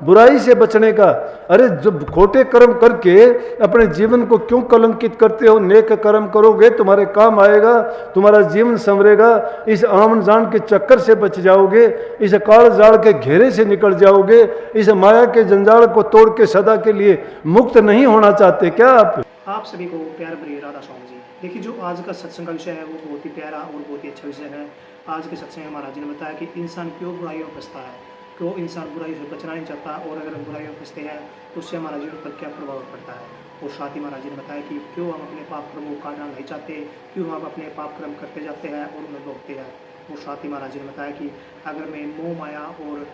बुराई से बचने का। अरे जब खोटे कर्म करके अपने जीवन को क्यों कलंकित करते हो? नेक कर्म करोगे तुम्हारे काम आएगा, तुम्हारा जीवन संवरेगा। इस आम जान के चक्कर से बच जाओगे, इस काल जाल के घेरे से निकल जाओगे, इस माया के जंजाल को तोड़ के सदा के लिए मुक्त नहीं होना चाहते क्या आप सभी को प्यार भरी राधा स्वामी जी। देखिए, जो आज का सत्संग का विषय है वो बहुत ही प्यारा और बहुत ही अच्छा विषय है। आज के सत्संग में महाराज जी ने बताया कि इंसान क्यों बुराइयों में फंसता है, क्यों इंसान बुराई से बचना नहीं चाहता, और अगर हम बुराइयों में फंसते हैं तो उससे महाराज जी पर क्या प्रभाव पड़ता है। और साथ ही महाराज जी ने बताया कि क्यों हम अपने पाप कर्मों को काटना नहीं चाहते, क्यों हम अपने पाप कर्म करते जाते हैं और उन्हें भोगते हैं। और साथ ही महाराज जी ने बताया कि अगर मैं मोह माया और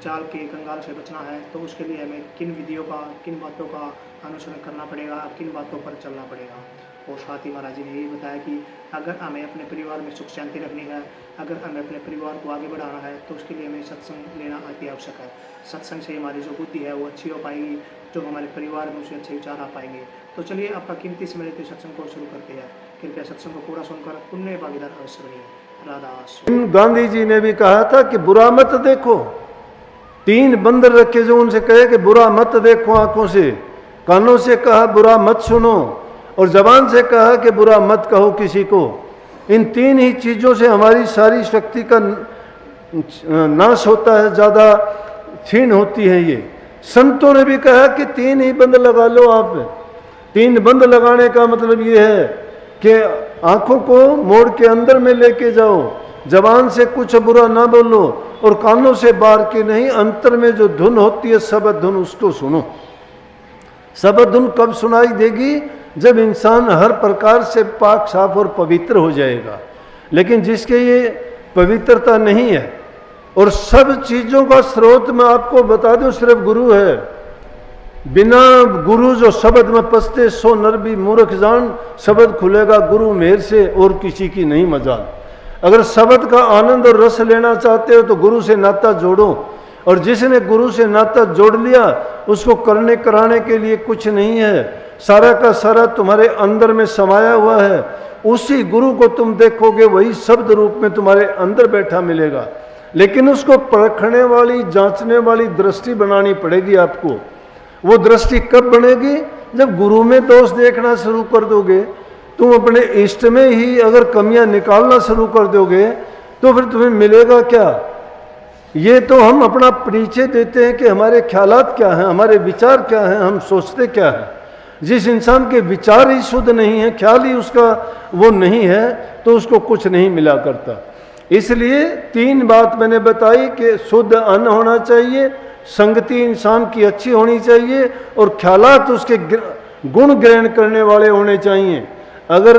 जाल के कंगाल से बचना है तो उसके लिए हमें किन विधियों का, किन बातों का अनुसरण करना पड़ेगा, किन बातों पर चलना पड़ेगा। और साथ ही महाराज जी ने यही बताया कि अगर हमें अपने परिवार में सुख शांति रखनी है, अगर हमें अपने परिवार को आगे बढ़ाना है तो उसके लिए हमें सत्संग लेना अति आवश्यक है। सत्संग से हमारी जो बुद्धि है वो अच्छी हो पाएगी, जो हमारे परिवार में उसे अच्छे विचार आ पाएंगे। तो चलिए आपका कीमती समय लेते सत्संग को शुरू करते हैं। कृपया सत्संग को पूरा सुनकर पुण्य भागीदार अवश्य बनिए। राधा। गांधी जी ने भी कहा था कि बुरा मत देखो। 3 बंदर रखे जो उनसे कहे कि बुरा मत देखो, आंखों से, कानों से कहा बुरा मत सुनो, और जबान से कहा कि बुरा मत कहो किसी को। इन 3 ही चीज़ों से हमारी सारी शक्ति का नाश होता है, ज़्यादा क्षीण होती है। ये संतों ने भी कहा कि 3 ही बंद लगा लो आप। 3 बंद लगाने का मतलब ये है कि आंखों को मोड़ के अंदर में लेके जाओ, जबान से कुछ बुरा ना बोलो, और कानों से बाहर के नहीं, अंतर में जो धुन होती है शब्द धुन, उसको सुनो। शब्द धुन कब सुनाई देगी? जब इंसान हर प्रकार से पाक साफ और पवित्र हो जाएगा। लेकिन जिसके ये पवित्रता नहीं है, और सब चीज़ों का स्रोत मैं आपको बता दूं सिर्फ गुरु है। बिना गुरु जो शब्द में पसते सो नर भी मूर्ख जान, शब्द खुलेगा गुरु मेहर से और किसी की नहीं मजाल। अगर शब्द का आनंद और रस लेना चाहते हो तो गुरु से नाता जोड़ो, और जिसने गुरु से नाता जोड़ लिया उसको करने कराने के लिए कुछ नहीं है, सारा का सारा तुम्हारे अंदर में समाया हुआ है। उसी गुरु को तुम देखोगे, वही शब्द रूप में तुम्हारे अंदर बैठा मिलेगा। लेकिन उसको परखने वाली, जांचने वाली दृष्टि बनानी पड़ेगी आपको। वो दृष्टि कब बनेगी? जब गुरु में दोष देखना शुरू कर दोगे, तुम अपने इष्ट में ही अगर कमियां निकालना शुरू कर दोगे तो फिर तुम्हें मिलेगा क्या? ये तो हम अपना परिचय देते हैं कि हमारे ख्यालात क्या हैं, हमारे विचार क्या हैं, हम सोचते क्या हैं। जिस इंसान के विचार ही शुद्ध नहीं है, ख्याल ही उसका वो नहीं है, तो उसको कुछ नहीं मिला करता। इसलिए 3 बात मैंने बताई कि शुद्ध अन्न होना चाहिए, संगति इंसान की अच्छी होनी चाहिए, और ख्यालात उसके गुण ग्रहण करने वाले होने चाहिए। अगर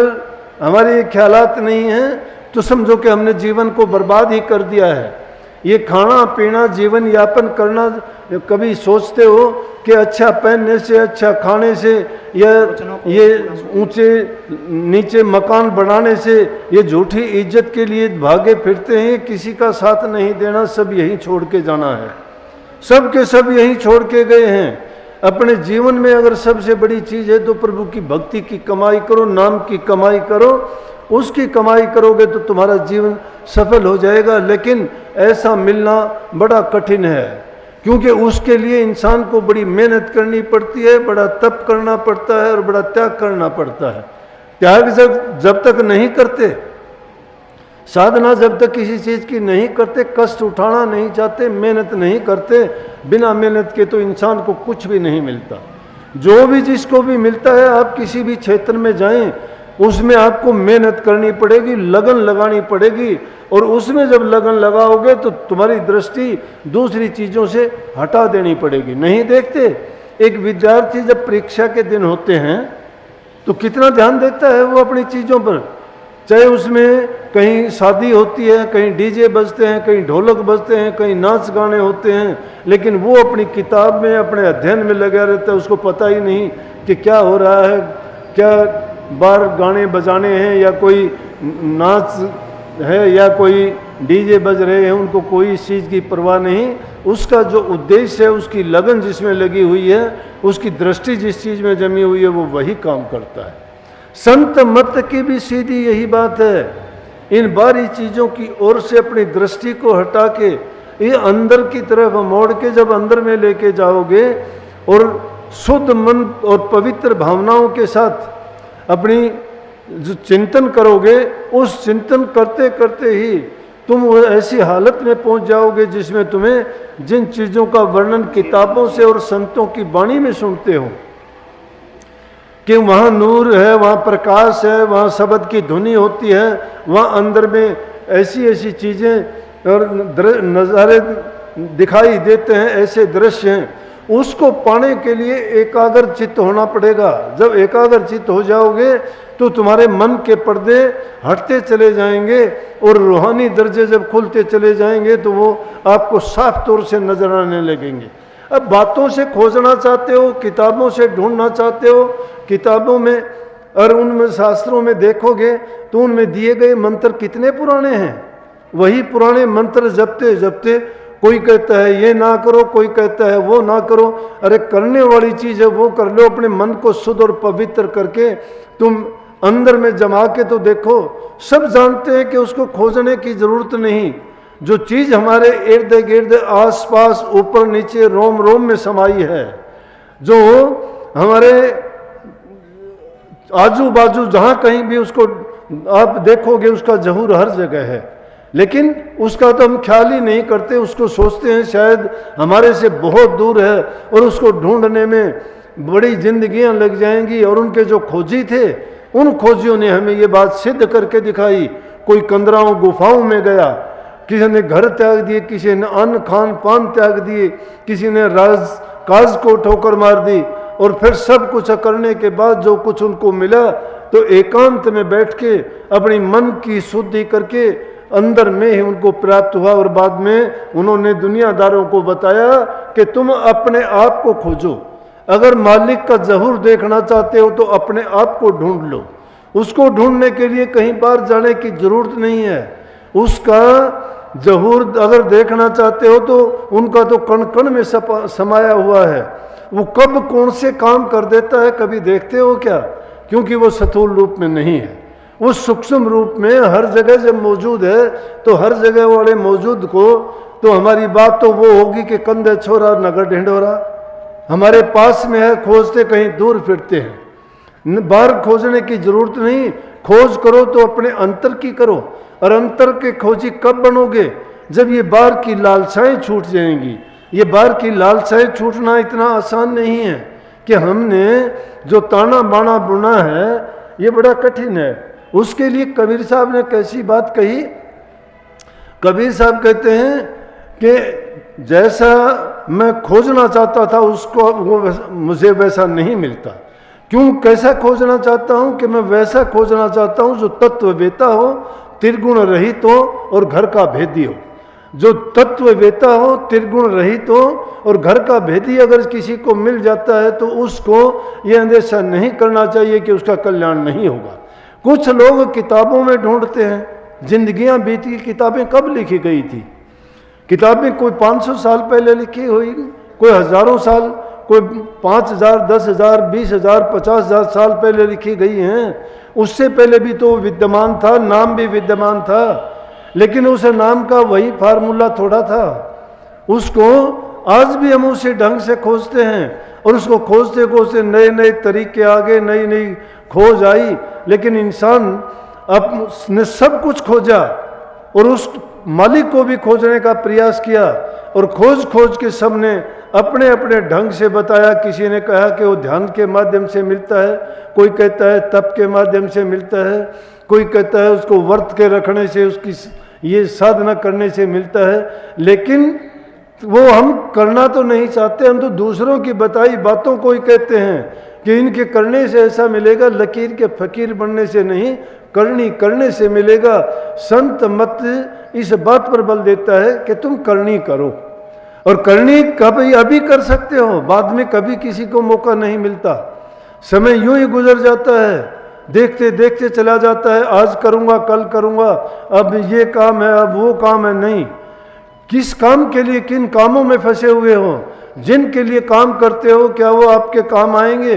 हमारे ख्यालात नहीं हैं तो समझो कि हमने जीवन को बर्बाद ही कर दिया है। ये खाना पीना, जीवन यापन करना, कभी सोचते हो कि अच्छा पहनने से, अच्छा खाने से, या ये ऊंचे नीचे मकान बनाने से, ये झूठी इज्जत के लिए भागे फिरते हैं, किसी का साथ नहीं देना, सब यहीं छोड़ के जाना है। सब के सब यहीं छोड़ के गए हैं। अपने जीवन में अगर सबसे बड़ी चीज़ है तो प्रभु की भक्ति की कमाई करो, नाम की कमाई करो। उसकी कमाई करोगे तो तुम्हारा जीवन सफल हो जाएगा। लेकिन ऐसा मिलना बड़ा कठिन है, क्योंकि उसके लिए इंसान को बड़ी मेहनत करनी पड़ती है, बड़ा तप करना पड़ता है और बड़ा त्याग करना पड़ता है। त्याग जब तक नहीं करते, साधना जब तक किसी चीज़ की नहीं करते, कष्ट उठाना नहीं चाहते, मेहनत नहीं करते, बिना मेहनत के तो इंसान को कुछ भी नहीं मिलता। जो भी जिसको भी मिलता है, आप किसी भी क्षेत्र में जाएं, उसमें आपको मेहनत करनी पड़ेगी, लगन लगानी पड़ेगी, और उसमें जब लगन लगाओगे तो तुम्हारी दृष्टि दूसरी चीज़ों से हटा देनी पड़ेगी। नहीं देखते, एक विद्यार्थी जब परीक्षा के दिन होते हैं तो कितना ध्यान देता है वो अपनी चीज़ों पर। चाहे उसमें कहीं शादी होती है, कहीं डीजे बजते हैं, कहीं ढोलक बजते हैं, कहीं नाच गाने होते हैं, लेकिन वो अपनी किताब में, अपने अध्ययन में लगा रहता है। उसको पता ही नहीं कि क्या हो रहा है, क्या बार गाने बजाने हैं, या कोई नाच है, या कोई डीजे बज रहे हैं, उनको कोई इस चीज़ की परवाह नहीं। उसका जो उद्देश्य है, उसकी लगन जिसमें लगी हुई है, उसकी दृष्टि जिस चीज़ में जमी हुई है, वो वही काम करता है। संत मत की भी सीधी यही बात है। इन बारी चीज़ों की ओर से अपनी दृष्टि को हटा के ये अंदर की तरफ मोड़ के जब अंदर में लेके जाओगे और शुद्ध मन और पवित्र भावनाओं के साथ अपनी जो चिंतन करोगे, उस चिंतन करते करते ही तुम वो ऐसी हालत में पहुंच जाओगे जिसमें तुम्हें जिन चीज़ों का वर्णन किताबों से और संतों की वाणी में सुनते हो कि वहाँ नूर है, वहाँ प्रकाश है, वहाँ शब्द की धुनी होती है, वहाँ अंदर में ऐसी ऐसी चीज़ें और नज़ारे दिखाई देते हैं, ऐसे दृश्य हैं, उसको पाने के लिए एकाग्र चित्त होना पड़ेगा। जब एकाग्र चित्त हो जाओगे तो तुम्हारे मन के पर्दे हटते चले जाएंगे और रूहानी दर्जे जब खुलते चले जाएंगे तो वो आपको साफ तौर से नजर आने लगेंगे। अब बातों से खोजना चाहते हो, किताबों से ढूंढना चाहते हो, किताबों में और उनमें शास्त्रों में देखोगे तो उनमें दिए गए मंत्र कितने पुराने हैं। वही पुराने मंत्र जपते जपते कोई कहता है ये ना करो, कोई कहता है वो ना करो। अरे करने वाली चीज़ है वो कर लो। अपने मन को शुद्ध और पवित्र करके तुम अंदर में जमा के तो देखो। सब जानते हैं कि उसको खोजने की जरूरत नहीं। जो चीज़ हमारे इर्द गिर्द आस पास ऊपर नीचे रोम रोम में समाई है, जो हमारे आजू बाजू जहाँ कहीं भी उसको आप देखोगे उसका ज़हूर हर जगह है, लेकिन उसका तो हम ख्याल ही नहीं करते। उसको सोचते हैं शायद हमारे से बहुत दूर है और उसको ढूंढने में बड़ी जिंदगियां लग जाएंगी। और उनके जो खोजी थे उन खोजियों ने हमें ये बात सिद्ध करके दिखाई। कोई कंदराओं गुफाओं में गया, किसी ने घर त्याग दिए, किसी ने अन्न खान पान त्याग दिए, किसी ने राज काज को ठोकर मार दी। और फिर सब कुछ करने के बाद जो कुछ उनको मिला तो एकांत में बैठ के अपनी मन की शुद्धि करके अंदर में ही उनको प्राप्त हुआ। और बाद में उन्होंने दुनियादारों को बताया कि तुम अपने आप को खोजो। अगर मालिक का ज़हूर देखना चाहते हो तो अपने आप को ढूंढ लो। उसको ढूंढने के लिए कहीं बाहर जाने की जरूरत नहीं है। उसका ज़हूर अगर देखना चाहते हो तो उनका तो कण कण में समाया हुआ है। वो कब कौन से काम कर देता है कभी देखते हो क्या? क्योंकि वो स्थूल रूप में नहीं है, वो सूक्ष्म रूप में हर जगह जब मौजूद है तो हर जगह वाले मौजूद को तो हमारी बात तो वो होगी कि कंधे छोरा नगर ढिंढोरा हमारे पास में है, खोजते कहीं दूर फिरते हैं। बाहर खोजने की जरूरत नहीं। खोज करो तो अपने अंतर की करो। और अंतर के खोजी कब बनोगे? जब ये बाहर की लालसाएं छूट जाएंगी। ये बाहर की लालसाएं छूटना इतना आसान नहीं है कि हमने जो ताना बाना बुना है ये बड़ा कठिन है। उसके लिए कबीर साहब ने कैसी बात कही। कबीर साहब कहते हैं कि जैसा मैं खोजना चाहता था उसको वो मुझे वैसा नहीं मिलता। क्यों? कैसा खोजना चाहता हूँ कि मैं वैसा खोजना चाहता हूँ जो तत्ववेता हो, त्रिगुण रहित हो और घर का भेदी हो। जो तत्ववेता हो, त्रिगुण रहित हो और घर का भेदी अगर किसी को मिल जाता है तो उसको ये अंदेशा नहीं करना चाहिए कि उसका कल्याण नहीं होगा। कुछ लोग किताबों में ढूंढते हैं, जिंदगियां बीती, किताबें कब लिखी गई थी? किताबें कोई 500 साल पहले लिखी हुई, कोई हजारों साल, कोई 5000, 10,000, 20,000, 50,000 साल पहले लिखी गई हैं। उससे पहले भी तो विद्यमान था, नाम भी विद्यमान था, लेकिन उस नाम का वही फार्मूला थोड़ा था। उसको आज भी हम उसी ढंग से खोजते हैं और उसको खोजते खोजते नए नए तरीके आ गए, नई नई खोज आई। लेकिन इंसान ने सब कुछ खोजा और उस मालिक को भी खोजने का प्रयास किया और खोज खोज के सबने अपने अपने ढंग से बताया। किसी ने कहा कि वो ध्यान के माध्यम से मिलता है, कोई कहता है तप के माध्यम से मिलता है, कोई कहता है उसको व्रत के रखने से, उसकी ये साधना करने से मिलता है। लेकिन वो हम करना तो नहीं चाहते, हम तो दूसरों की बताई बातों को ही कहते हैं कि इनके करने से ऐसा मिलेगा। लकीर के फकीर बनने से नहीं, करनी करने से मिलेगा। संत मत इस बात पर बल देता है कि तुम करनी करो। और करनी कभी अभी कर सकते हो, बाद में कभी किसी को मौका नहीं मिलता। समय यूं ही गुजर जाता है, देखते देखते चला जाता है। आज करूँगा, कल करूँगा, अब ये काम है, अब वो काम है। नहीं, किस काम के लिए, किन कामों में फंसे हुए हो? जिनके लिए काम करते हो क्या वो आपके काम आएंगे?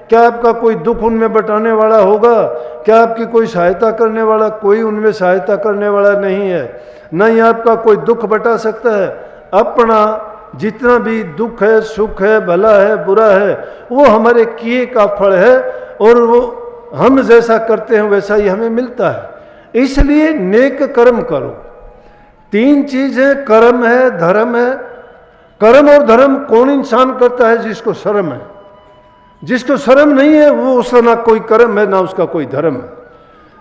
क्या आपका कोई दुख उनमें बटाने वाला होगा? क्या आपकी कोई सहायता करने वाला? कोई उनमें सहायता करने वाला नहीं है। न ही आपका कोई दुख बटा सकता है। अपना जितना भी दुख है, सुख है, भला है, बुरा है, वो हमारे किए का फल है और वो हम जैसा करते हैं वैसा ही हमें मिलता है। इसलिए नेक कर्म करो। 3 चीज है, कर्म है, धर्म है। कर्म और धर्म कौन इंसान करता है? जिसको शर्म है। जिसको शर्म नहीं है वो उसका ना कोई कर्म है ना उसका कोई धर्म है।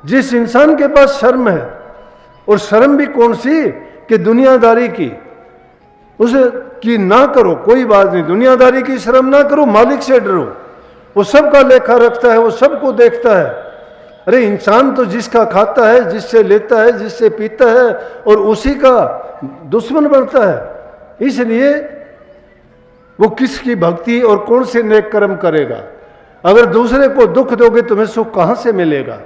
जिस इंसान के पास शर्म है, और शर्म भी कौन सी कि दुनियादारी की, उसे की ना करो, कोई बात नहीं, दुनियादारी की शर्म ना करो, मालिक से डरो। वो सबका लेखा रखता है, वो सबको देखता है। अरे इंसान तो जिसका खाता है, जिससे लेता है, जिससे पीता है, और उसी का दुश्मन बनता है। इसलिए वो किसकी भक्ति और कौन से नेक कर्म करेगा? अगर दूसरे को दुख दोगे तुम्हें सुख कहां से मिलेगा?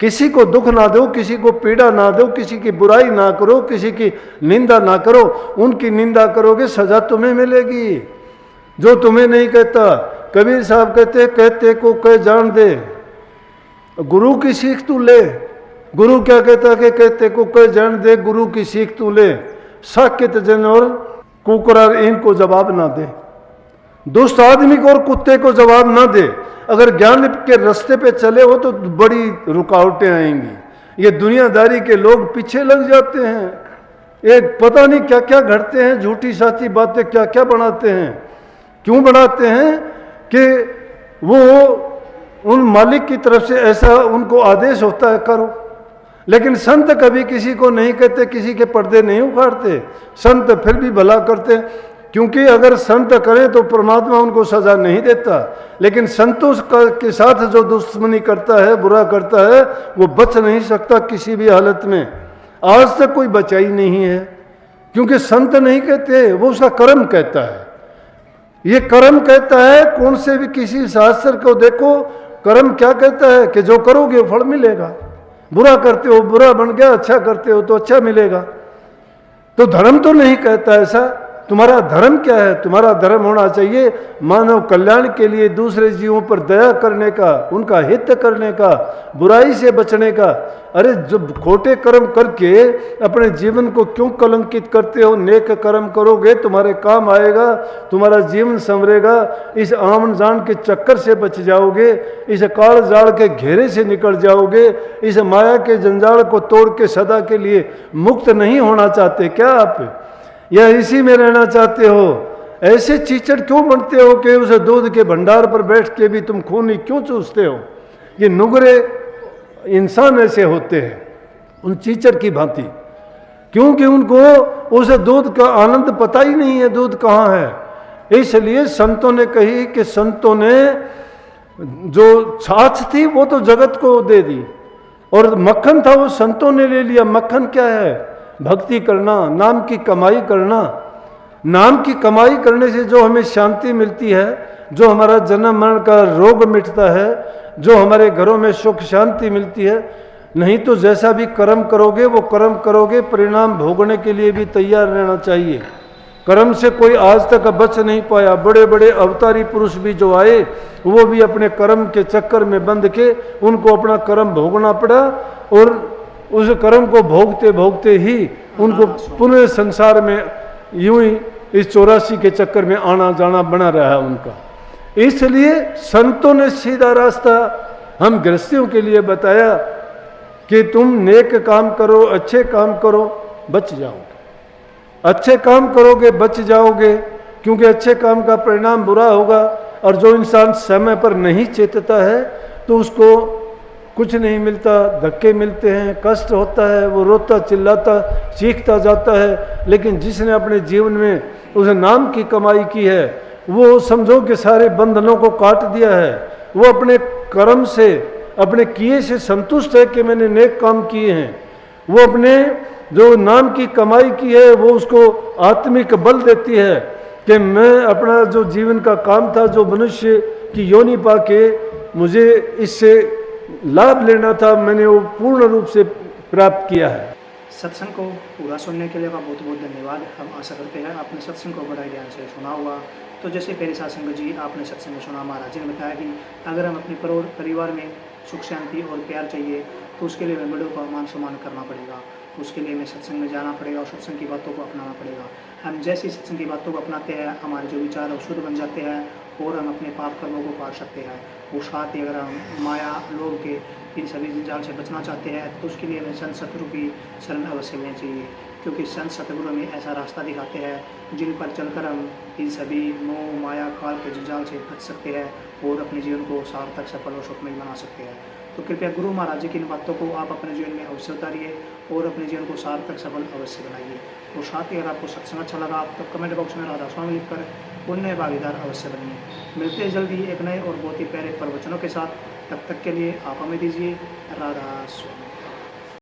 किसी को दुख ना दो, किसी को पीड़ा ना दो, किसी की बुराई ना करो, किसी की निंदा ना करो। उनकी निंदा करोगे सजा तुम्हें मिलेगी। जो तुम्हें नहीं कहता, कबीर साहब कहते को कह जान दे, गुरु की सीख तू ले। गुरु क्या कहता कि कहते को कह जान दे, गुरु की सीख तू ले। साकेत जन और कुकरार इनको जवाब ना दे। दुष्ट आदमी को और कुत्ते को जवाब ना दे। अगर ज्ञान के रास्ते पे चले हो तो बड़ी रुकावटें आएंगी। ये दुनियादारी के लोग पीछे लग जाते हैं। एक पता नहीं क्या क्या घटते हैं, झूठी साची बातें क्या क्या बनाते हैं। क्यों बनाते हैं? कि वो उन मालिक की तरफ से ऐसा उनको आदेश होता है करो। लेकिन संत कभी किसी को नहीं कहते, किसी के पर्दे नहीं उखाड़ते। संत फिर भी भला करते, क्योंकि अगर संत करें तो परमात्मा उनको सजा नहीं देता। लेकिन संतों के साथ जो दुश्मनी करता है, बुरा करता है, वो बच नहीं सकता किसी भी हालत में। आज तक कोई बचा ही नहीं है, क्योंकि संत नहीं कहते, वो उसका कर्म कहता है। ये कर्म कहता है। कौन से भी किसी शास्त्र को देखो, कर्म क्या कहता है कि जो करोगे फल मिलेगा। बुरा करते हो बुरा बन गया, अच्छा करते हो तो अच्छा मिलेगा। तो धर्म तो नहीं कहता ऐसा। तुम्हारा धर्म क्या है? तुम्हारा धर्म होना चाहिए मानव कल्याण के लिए, दूसरे जीवों पर दया करने का, उनका हित करने का, बुराई से बचने का। अरे जब खोटे कर्म करके अपने जीवन को क्यों कलंकित करते हो? नेक कर्म करोगे तुम्हारे काम आएगा, तुम्हारा जीवन संवरेगा। इस आमन जान के चक्कर से बच जाओगे, इस काल जाल के घेरे से निकल जाओगे। इस माया के जंजाल को तोड़ के सदा के लिए मुक्त नहीं होना चाहते क्या आप? या इसी में रहना चाहते हो? ऐसे चीचड़ क्यों बनते हो कि उस दूध के भंडार पर बैठ के भी तुम खून ही क्यों चूसते हो? ये नुगरे इंसान ऐसे होते हैं, उन चीचड़ की भांति, क्योंकि उनको उस दूध का आनंद पता ही नहीं है, दूध कहाँ है। इसलिए संतों ने कही कि संतों ने जो छाछ थी वो तो जगत को दे दी, और मक्खन था वो संतों ने ले लिया। मक्खन क्या है? भक्ति करना, नाम की कमाई करना। नाम की कमाई करने से जो हमें शांति मिलती है, जो हमारा जन्म मरण का रोग मिटता है, जो हमारे घरों में सुख शांति मिलती है। नहीं तो जैसा भी कर्म करोगे वो कर्म करोगे, परिणाम भोगने के लिए भी तैयार रहना चाहिए। कर्म से कोई आज तक बच नहीं पाया। बड़े बड़े अवतारी पुरुष भी जो आए वो भी अपने कर्म के चक्कर में बंध के उनको अपना कर्म भोगना पड़ा, और उस कर्म को भोगते भोगते ही उनको पुनः संसार में यूं ही इस 84 के चक्कर में आना जाना बना रहा उनका। इसलिए संतों ने सीधा रास्ता हम गृहस्थियों के लिए बताया कि तुम नेक काम करो, अच्छे काम करो, बच जाओगे। अच्छे काम करोगे बच जाओगे, क्योंकि अच्छे काम का परिणाम बुरा होगा। और जो इंसान समय पर नहीं चेतता है तो उसको कुछ नहीं मिलता, धक्के मिलते हैं, कष्ट होता है, वो रोता चिल्लाता चीखता जाता है। लेकिन जिसने अपने जीवन में उस नाम की कमाई की है, वो समझो कि सारे बंधनों को काट दिया है। वो अपने कर्म से, अपने किए से संतुष्ट है कि मैंने नेक काम किए हैं। वो अपने जो नाम की कमाई की है वो उसको आत्मिक बल देती है कि मैं अपना जो जीवन का काम था, जो मनुष्य की योनि पाके मुझे इससे लाभ लेना था, मैंने वो पूर्ण रूप से प्राप्त किया है। सत्संग को पूरा सुनने के लिए आपका बहुत बहुत धन्यवाद। हम आशा करते हैं आपने सत्संग को बड़ा ज्ञान से सुना हुआ। तो जैसे पहले सासंग जी आपने सत्संग में सुना, महाराज जी ने बताया कि अगर हम अपने परिवार में सुख शांति और प्यार चाहिए तो उसके लिए हमें बड़ों का मान सम्मान करना पड़ेगा। उसके लिए हमें सत्संग में जाना पड़ेगा और सत्संग की बातों को अपनाना पड़ेगा। हम जैसे सत्संग की बातों को अपनाते हैं, हमारे जो विचार है वो शुद्ध बन जाते हैं और हम अपने पाप कर्मों को काट सकते हैं। और साथ ही अगर हम माया लोभ के इन सभी जंजाल से बचना चाहते हैं तो उसके लिए हमें संत सतगुरु की शरण अवश्य लेनी चाहिए, क्योंकि संत सतगुरु हमें ऐसा रास्ता दिखाते हैं जिन पर चलकर हम इन सभी मोह माया काल के जंजाल से बच सकते हैं और अपने जीवन को सार्थक सफल और सुखमय बना सकते हैं। तो कृपया गुरु महाराज जी की इन बातों को आप अपने जीवन में अवश्य उतारिए और अपने जीवन को सार्थक सफल अवश्य बनाइए। और साथ ही अगर आपको सत्संग अच्छा लगा तो कमेंट बॉक्स में राधा स्वामी लिखकर पुण्य भागीदार अवश्य बनिए। मिलते हैं जल्दी एक नए और बहुत ही प्यारे प्रवचनों के साथ। तब तक के लिए आप हमें दीजिए राधा स्वामी।